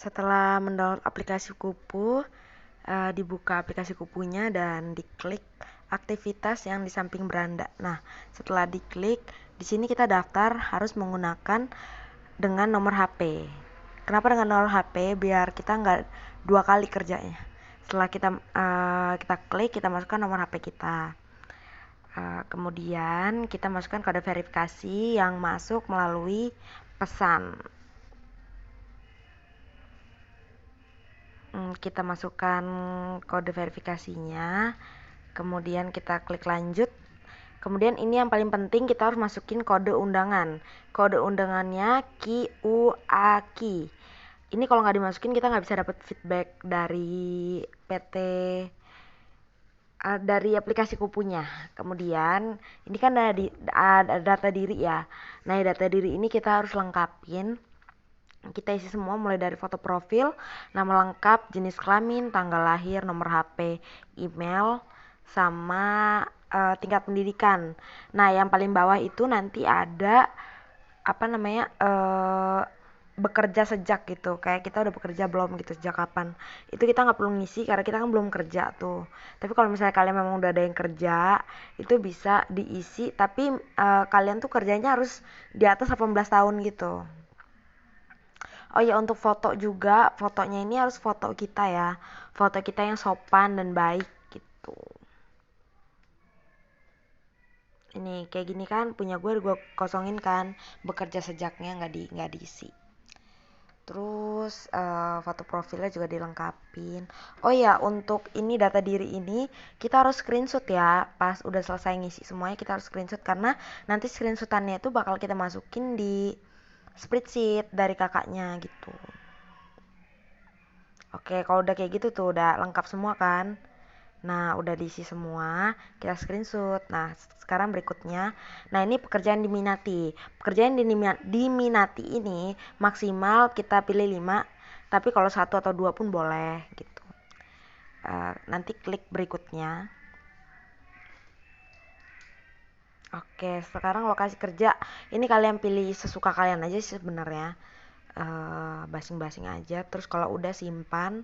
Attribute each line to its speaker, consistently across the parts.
Speaker 1: Setelah mendownload aplikasi Kupu, dibuka aplikasi Kupunya dan diklik aktivitas yang di samping beranda. Nah, setelah diklik, di sini kita daftar harus menggunakan dengan nomor HP. Kenapa dengan nomor HP? Biar kita nggak dua kali kerjanya. Setelah kita klik, kita masukkan nomor HP kita. Kemudian kita masukkan kode verifikasi yang masuk melalui pesan. Kita masukkan kode verifikasinya, kemudian kita klik lanjut. Kemudian ini yang paling penting, kita harus masukin kode undangan. Kode undangannya QUAKI. Ini kalau nggak dimasukin kita nggak bisa dapat feedback dari PT dari aplikasi Kupunya. Kemudian ini kan ada data diri ya. Nah, data diri ini kita harus lengkapin. Kita isi semua mulai dari foto profil, nama lengkap, jenis kelamin, tanggal lahir, nomor HP, email, sama tingkat pendidikan. Nah, yang paling bawah itu nanti ada bekerja sejak gitu, kayak kita udah bekerja belum gitu, sejak kapan. Itu kita nggak perlu ngisi karena kita kan belum kerja tuh. Tapi kalau misalnya kalian memang udah ada yang kerja, itu bisa diisi, tapi kalian tuh kerjanya harus di atas 18 tahun gitu. Oh ya, untuk foto juga, fotonya ini harus foto kita ya, foto kita yang sopan dan baik gitu. Ini kayak gini kan, punya gue kosongin kan, bekerja sejaknya nggak diisi. Terus foto profilnya juga dilengkapin. Oh ya, untuk ini data diri ini kita harus screenshot ya. Pas udah selesai ngisi semuanya kita harus screenshot, karena nanti screenshotannya itu bakal kita masukin di spreadsheet dari kakaknya gitu. Oke, kalau udah kayak gitu tuh udah lengkap semua kan. Nah, udah diisi semua, kita screenshot. Nah, sekarang berikutnya. Nah, ini pekerjaan diminati. Pekerjaan diminati ini maksimal kita pilih 5, tapi kalau 1 atau 2 pun boleh gitu. Nanti klik berikutnya. Oke, sekarang lokasi kerja. Ini kalian pilih sesuka kalian aja sih sebenarnya. Basing-basing aja. Terus kalau udah simpan.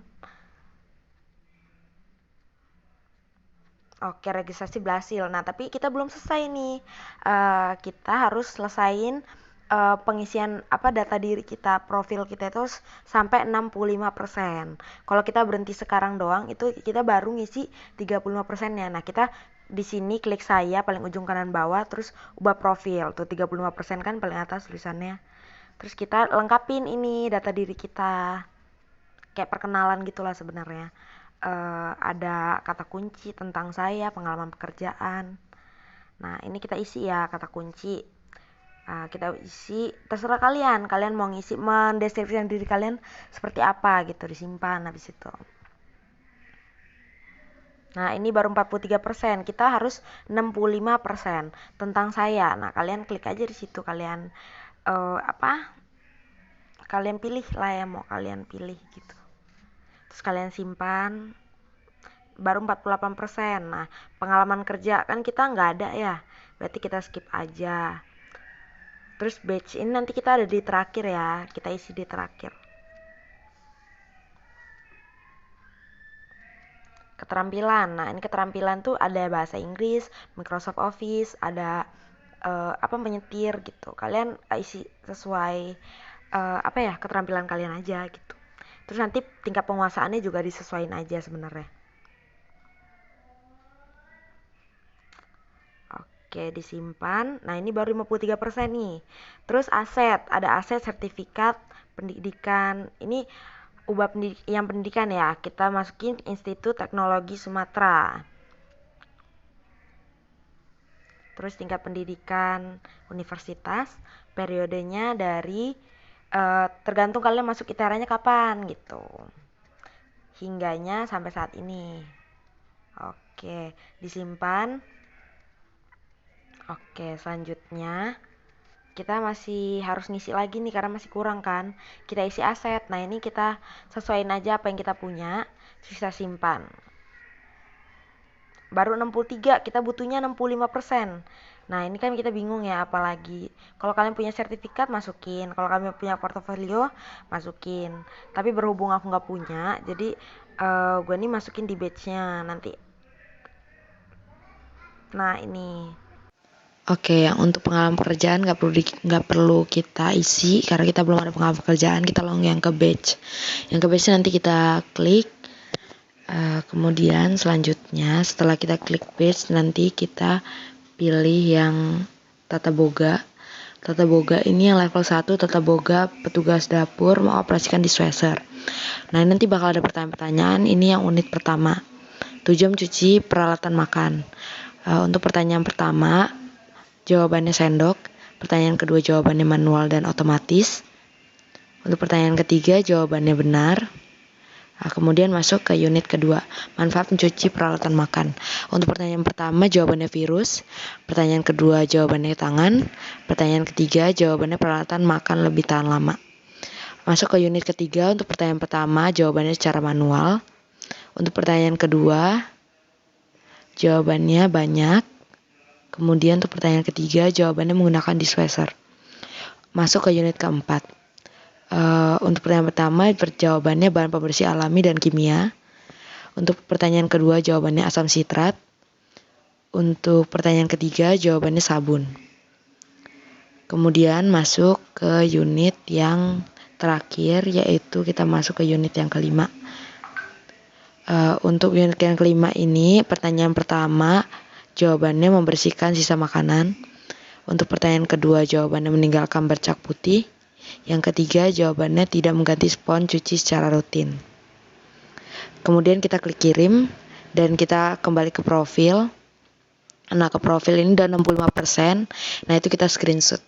Speaker 1: Oke, registrasi berhasil. Nah, tapi kita belum selesai nih. Kita harus selesain pengisian data diri kita, profil kita itu sampai 65%. Kalau kita berhenti sekarang doang, itu kita baru ngisi 35%-nya. Nah, kita di sini klik saya paling ujung kanan bawah, terus ubah profil. Tuh 35% kan paling atas tulisannya. Terus kita lengkapin ini data diri kita. Kayak perkenalan gitulah sebenarnya. Ada kata kunci tentang saya, pengalaman pekerjaan. Nah, ini kita isi ya kata kunci. Kita isi, terserah kalian mau ngisi, mendeskripsikan diri kalian seperti apa gitu, disimpan habis itu. Nah, ini baru 43%, kita harus 65% tentang saya. Nah, kalian klik aja di situ, kalian kalian pilih lah yang mau kalian pilih gitu. Terus kalian simpan, baru 48%. Nah, pengalaman kerja kan kita nggak ada ya, berarti kita skip aja. Terus batch ini nanti kita ada di terakhir ya, kita isi di terakhir. Keterampilan, nah ini keterampilan tuh ada bahasa Inggris, Microsoft Office, ada menyetir gitu. Kalian isi sesuai keterampilan kalian aja gitu. Terus nanti tingkat penguasaannya juga disesuaikan aja sebenarnya. Oke, disimpan. Nah, ini baru 53% nih. Terus aset, ada aset sertifikat pendidikan. Ini yang pendidikan ya. Kita masukin Institut Teknologi Sumatera. Terus tingkat pendidikan universitas, periodenya dari tergantung kalian masuk ITERA-nya kapan gitu. Hingganya sampai saat ini. Oke, disimpan. Oke, selanjutnya kita masih harus ngisi lagi nih karena masih kurang kan. Kita isi aset. Nah, ini kita sesuaiin aja apa yang kita punya, terus kita simpan. Baru 63, kita butuhnya 65%. Nah, ini kan kita bingung ya, apalagi kalau kalian punya sertifikat masukin, kalau kalian punya portofolio masukin. Tapi berhubung aku nggak punya, jadi gue nih masukin di batch-nya nanti. Nah, ini. Oke, yang untuk pengalaman pekerjaan nggak perlu kita isi karena kita belum ada pengalaman pekerjaan. Kita langsung yang ke batch. Yang ke batch nanti kita klik. Kemudian selanjutnya setelah kita klik batch nanti kita pilih yang tata boga. Tata boga ini yang level 1, tata boga petugas dapur mengoperasikan dishwasher. Nah, ini nanti bakal ada pertanyaan-pertanyaan. Ini yang unit pertama. Tujuan cuci peralatan makan. Untuk pertanyaan pertama, jawabannya sendok. Pertanyaan kedua, jawabannya manual dan otomatis. Untuk pertanyaan ketiga, jawabannya benar. Kemudian masuk ke unit kedua, manfaat mencuci peralatan makan. Untuk pertanyaan pertama, jawabannya virus. Pertanyaan kedua, jawabannya tangan. Pertanyaan ketiga, jawabannya peralatan makan lebih tahan lama. Masuk ke unit ketiga, untuk pertanyaan pertama, jawabannya secara manual. Untuk pertanyaan kedua, jawabannya banyak. Kemudian untuk pertanyaan ketiga, jawabannya menggunakan dishwasher. Masuk ke unit keempat. Untuk pertanyaan pertama, jawabannya bahan pembersih alami dan kimia. Untuk pertanyaan kedua, jawabannya asam sitrat. Untuk pertanyaan ketiga, jawabannya sabun. Kemudian masuk ke unit yang terakhir, yaitu kita masuk ke unit yang kelima. Untuk unit yang kelima ini, pertanyaan pertama, jawabannya membersihkan sisa makanan. Untuk pertanyaan kedua, jawabannya meninggalkan bercak putih. Yang ketiga, jawabannya tidak mengganti spons cuci secara rutin. Kemudian kita klik kirim dan kita kembali ke profil. Nah, ke profil ini udah 65%. Nah, itu kita screenshot.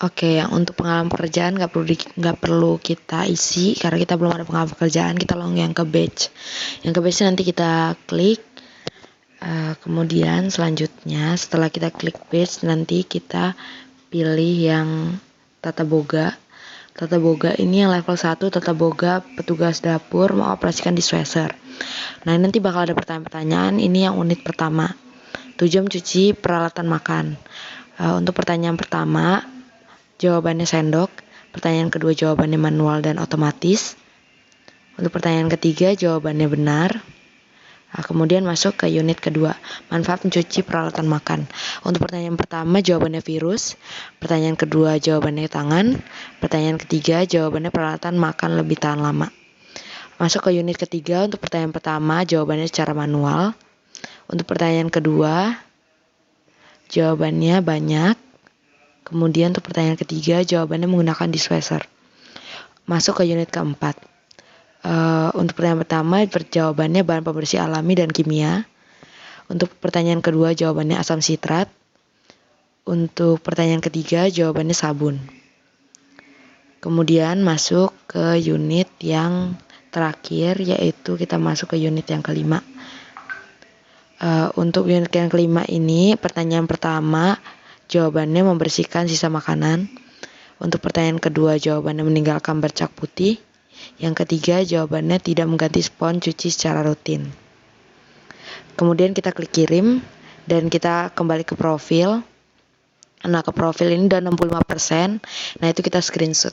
Speaker 1: Oke, yang untuk pengalaman pekerjaan nggak perlu kita isi karena kita belum ada pengalaman pekerjaan. Kita langsung yang ke batch. Yang ke batch nanti kita klik. Kemudian selanjutnya setelah kita klik batch nanti kita pilih yang tata boga. Tata boga ini yang level 1, tata boga petugas dapur mengoperasikan dishwasher. Nah, ini nanti bakal ada pertanyaan-pertanyaan. Ini yang unit pertama. Tujuan cuci peralatan makan. Untuk pertanyaan pertama, jawabannya sendok. Pertanyaan kedua, jawabannya manual dan otomatis. Untuk pertanyaan ketiga, jawabannya benar. Kemudian masuk ke unit kedua, manfaat mencuci peralatan makan. Untuk pertanyaan pertama, jawabannya virus. Pertanyaan kedua, jawabannya tangan. Pertanyaan ketiga, jawabannya peralatan makan lebih tahan lama. Masuk ke unit ketiga, untuk pertanyaan pertama, jawabannya secara manual. Untuk pertanyaan kedua, jawabannya banyak. Kemudian untuk pertanyaan ketiga, jawabannya menggunakan dishwasher. Masuk ke unit keempat. Untuk pertanyaan pertama, jawabannya bahan pembersih alami dan kimia. Untuk pertanyaan kedua, jawabannya asam sitrat. Untuk pertanyaan ketiga, jawabannya sabun. Kemudian masuk ke unit yang terakhir, yaitu kita masuk ke unit yang kelima. Untuk unit yang kelima ini, pertanyaan pertama, jawabannya membersihkan sisa makanan. Untuk pertanyaan kedua, jawabannya meninggalkan bercak putih. Yang ketiga, jawabannya tidak mengganti spons cuci secara rutin. Kemudian kita klik kirim dan kita kembali ke profil. Nah, ke profil ini udah 65%. Nah, itu kita screenshot.